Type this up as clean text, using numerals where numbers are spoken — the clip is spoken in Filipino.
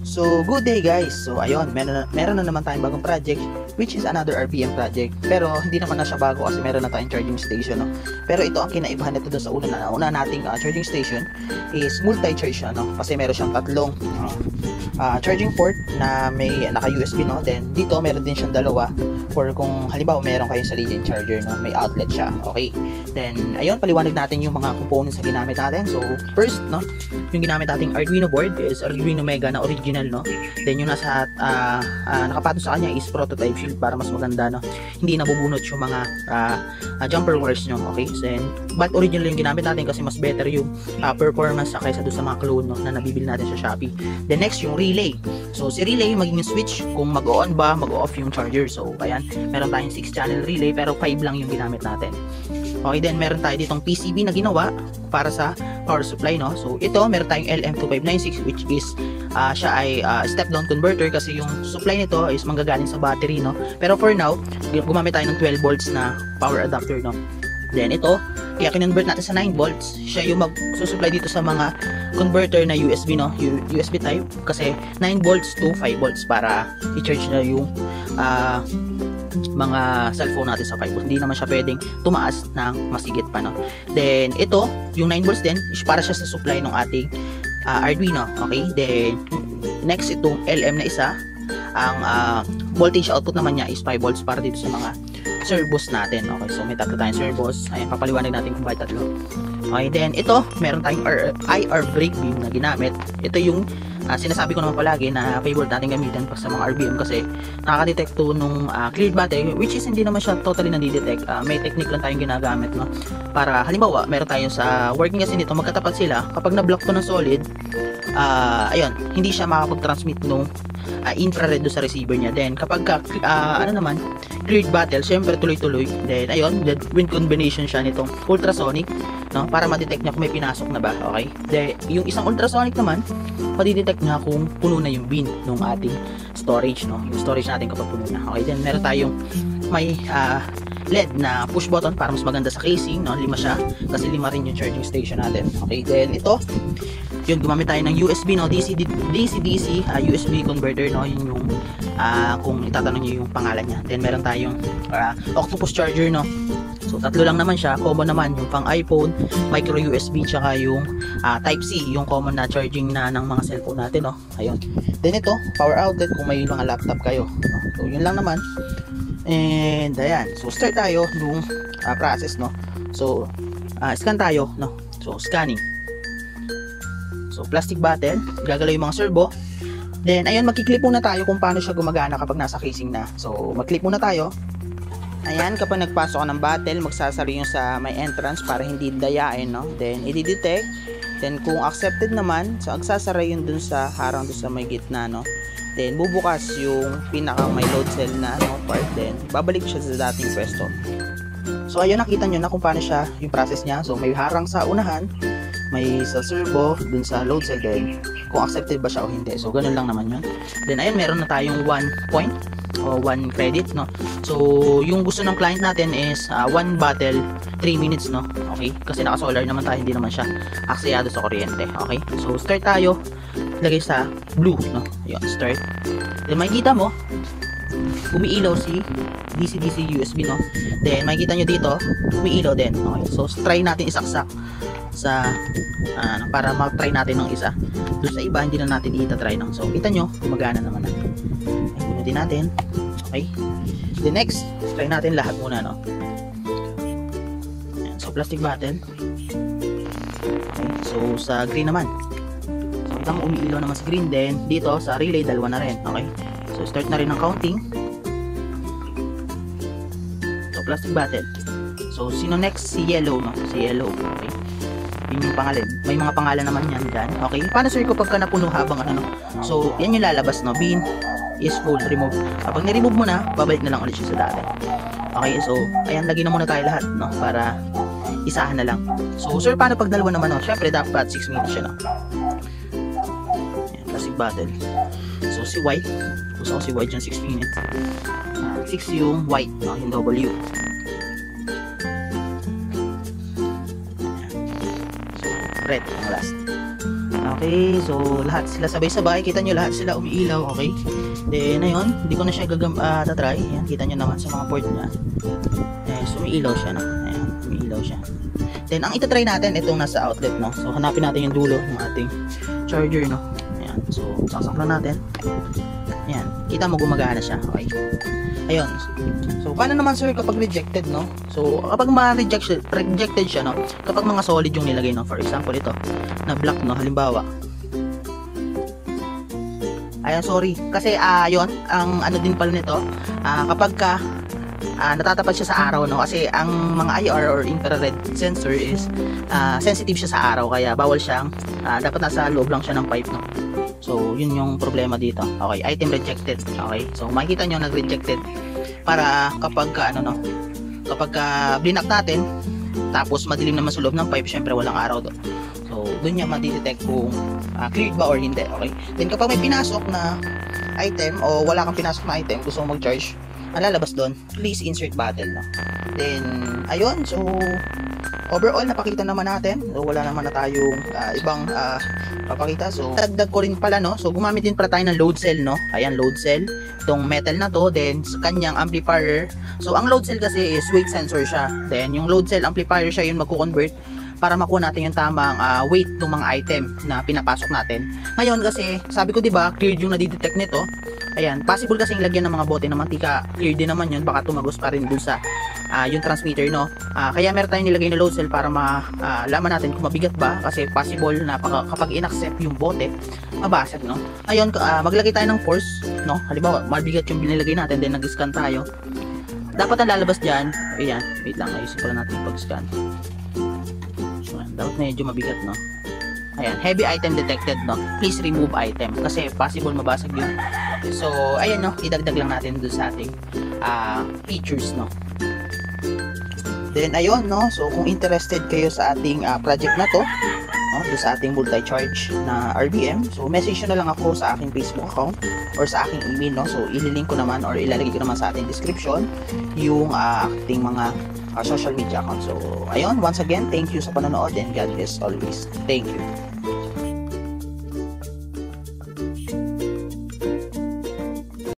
So, good day guys. So, ayun, meron na naman tayong bagong project which is another RPM project. Pero hindi naman na siya bago kasi meron na tayong charging station, no? Pero ito ang kinaibahan nito doon sa una nating charging station is multi-charge siya, no? Kasi meron siyang tatlong charging port na may naka-USB, no? Then dito meron din siyang dalawa for kung halimbawa meron kayong sariling charger, no? May outlet siya. Okay. Then ayun, paliwanag natin yung mga components na ginamit natin. So, first, no, yung ginamit nating Arduino board is Arduino Mega na original, no? Then yung nasa nakapatong sa kanya is prototype shield para mas maganda, no? Hindi nabubunot yung mga jumper wires nyo. Okay. Then but original yung ginamit natin kasi mas better yung performance kaysa doon sa mga clone, no, na nabibili natin sa Shopee. Then next yung relay. So si relay magiging switch kung mag-on ba, mag-off yung charger. So ayan, meron tayong 6 channel relay pero 5 lang yung ginamit natin. Okay, then meron tayo ditong PCB na ginawa para sa power supply, no? So ito, meron tayong LM2596 which is siya ay step down converter kasi yung supply nito is manggagaling sa battery, no? Pero for now, gumamit tayo ng 12 volts na power adapter, no? Then ito, kaya kinonvert natin sa 9 volts. Siya yung magsusupply dito sa mga converter na USB, no? USB type kasi 9 volts to 5 volts para i-charge na yung mga cellphone natin sa 5 volts. Hindi naman siya pwedeng tumaas ng masigit pa, no? Then ito, yung 9 volts din is para siya sa supply ng ating Arduino. Okay, then next itong LM na isa, ang voltage output naman niya is 5 volts para dito sa mga servos natin. Okay, so may tatlo tayong servos. Ayan, papaliwanag natin kung bakit tatlo. Okay, then ito, meron tayong IR brake beam na ginamit. Ito yung sinasabi ko naman palagi na favorite natin gamitin pa sa mga RBM kasi nakaka-detect to nung cleared battery, which is hindi naman siya totally nadi-detect. May technique lang tayong ginagamit, no? Para halimbawa, meron tayo sa working kasi nito, magkatapat sila. Kapag na-block to ng solid, ayun, hindi siya makapag-transmit nung infrared do sa receiver niya. Then kapag ano naman, cleared battle, syempre tuloy-tuloy. Then ayun, win combination siya nitong ultrasonic, no, para ma-detect niya kung may pinasok na ba. Okay, then yung isang ultrasonic naman, ma-detect niya kung puno na yung bin ng ating storage, no, yung storage natin kapag puno na. Okay, then meron tayong may LED na push button para mas maganda sa casing, no? 5 siya kasi 5 rin yung charging station natin. Okay, then ito, yun, gumamit tayo ng USB, no, DC-DC USB converter, no, yun yung kung itatanong niyo yung pangalan niya. Then meron tayong octopus charger, no. So tatlo lang naman siya, common naman yung pang iPhone, micro USB, tsaka yung type C, yung common na charging na ng mga cellphone natin, no. Ayun. Then ito, power outlet kung may mga laptop kayo, no? So yun lang naman. And ayan, so start tayo nung process, no. So scan tayo, no. So scanning. So plastic bottle, gagalaw yung mga servo. Then ayun, magki-clip muna tayo kung paano siya gumagana kapag nasa casing na. So mag-clip muna tayo. Ayan, kapag nagpasok ka ng bottle, magsasari yung sa may entrance para hindi dayain, no. Then i-detect. Then kung accepted naman, so agsasara yun dun sa harang dun sa may gitna, no. Then bubukas yung pinaka may load cell na, no, part. Then babalik siya sa dating pwesto. So ayun, nakita nyo na kung paano siya yung process niya. So may harang sa unahan, may sa servo, dun sa load cell, din kung accepted ba siya o hindi. So ganun lang naman yun. Then ayun, meron na tayong 1 point o 1 credit, no. So yung gusto ng client natin is 1 bottle 3 minutes, no. Okay, kasi naka solar naman tayo, hindi naman siya aksayado sa kuryente. Okay, so start tayo, lagay sa blue, no. Ayun, start. Then makikita mo umiilaw si DC-DC USB, no. Then makikita nyo dito umiilaw din. Okay, so try natin isaksak sa para mag-try natin ng isa. Doon sa iba hindi na natin i-try ng. So kita nyo, gumagana naman na. Ay, pinutin natin. Okay, the next, try natin lahat muna, no. Ayan, so plastic bottle. Okay, so sa green naman, so kita mo umiilaw naman sa green. Then dito sa relay, dalawa na rin. Okay, so start na rin ng counting. So plastic bottle. So sino next? Si yellow, no. Si yellow. Okay, yun yung pangalan. May mga pangalan naman yan dyan. Okay, paano sir kapag ka napuno habang ano? So yan yung lalabas, no. Bin is full, remove. Kapag ni-remove mo na, babalik na lang ulit siya sa dati. Okay, so ayan, lagyan na muna tayo lahat, no, para isahan na lang. So sir, paano pag dalawa naman, no? Syempre dapat 6 minutes siya, no. Ayan, plastic bottle. So si white, gusto ko si white yung 6 minutes. 6 yung white, no, yung W. So red ang last. Okay, so lahat sila sabay-sabay. Kita nyo lahat sila umiilaw, okay? Then, ayun, hindi ko na siya tatry. Ayan, kita nyo naman sa mga port niya. Ayan, so umiilaw siya, no? Ayan, umiilaw siya. Then, ang itatry natin, itong nasa outlet, no? So, hanapin natin yung dulo ng ating charger, no? Ayan, so, sasaklan natin. Ayan, kita mo gumagana siya, okay? Ayun. So, paano naman sir kapag rejected, no? So, kapag rejected siya, no? Kapag mga solid yung nilagay, no? For example, ito, na black, no? Halimbawa. Ayan, sorry. Kasi, yun, ang ano din pala nito, kapag natatapat siya sa araw, no? Kasi ang mga IR or infrared sensor is sensitive siya sa araw, kaya bawal siyang dapat nasa loob lang siya ng pipe, no? So yun yung problema dito. Okay, item rejected. Okay, so makikita nyo nag-rejected para kapag kapag blinak natin tapos madilim naman sa loob ng pipe, syempre walang araw doon. So doon niya ma-detect kung cleared ba or hindi. Okay, then kapag may pinasok na item o wala kang pinasok na item, gusto mo mag-charge, ang lalabas doon, please insert button, no? Then ayun, so overall napakita naman natin. So wala naman na tayong ibang papakita. So dagdag ko rin pala, no? So gumamit din pala tayo ng load cell, no? Ayan, load cell. Itong metal na to, then sa kanyang amplifier. So ang load cell kasi is weight sensor siya. Then yung load cell amplifier siya yung magko-convert para makuha natin yung tamang weight ng mga item na pinapasok natin. Ngayon kasi, sabi ko 'di ba, cleared yung nadidetect nito. Ayan, possible kasing lagyan ng mga bote ng mantika. Clear din naman yun, baka tumagos pa rin dun sa yung transmitter, no? Kaya meron tayong nilagay na load cell para malaman natin kung mabigat ba, kasi possible na kapag in-accept yung bote, mabasag, no? Ayun, maglagay tayo ng force, no? Halimbawa, mabigat yung binilagay natin, then nag-scan tayo. Dapat ang lalabas dyan, ayan, wait lang, ayusin pala natin yung pag-scan. So, dapat medyo mabigat, no? Ayan, heavy item detected, no? Please remove item kasi possible mabasag yun. So, ayan, no? Idagdag lang natin doon sa ating features, no? Then, ayun, no? So, kung interested kayo sa ating project na to, no? Doon sa ating multi-charge na RBM, so, message nyo na lang ako sa aking Facebook account or sa aking email, no? So, ililink ko naman or ilalagay ko naman sa ating description yung ating mga social media account. So, ayun, once again, thank you sa panonood and God bless always. Thank you.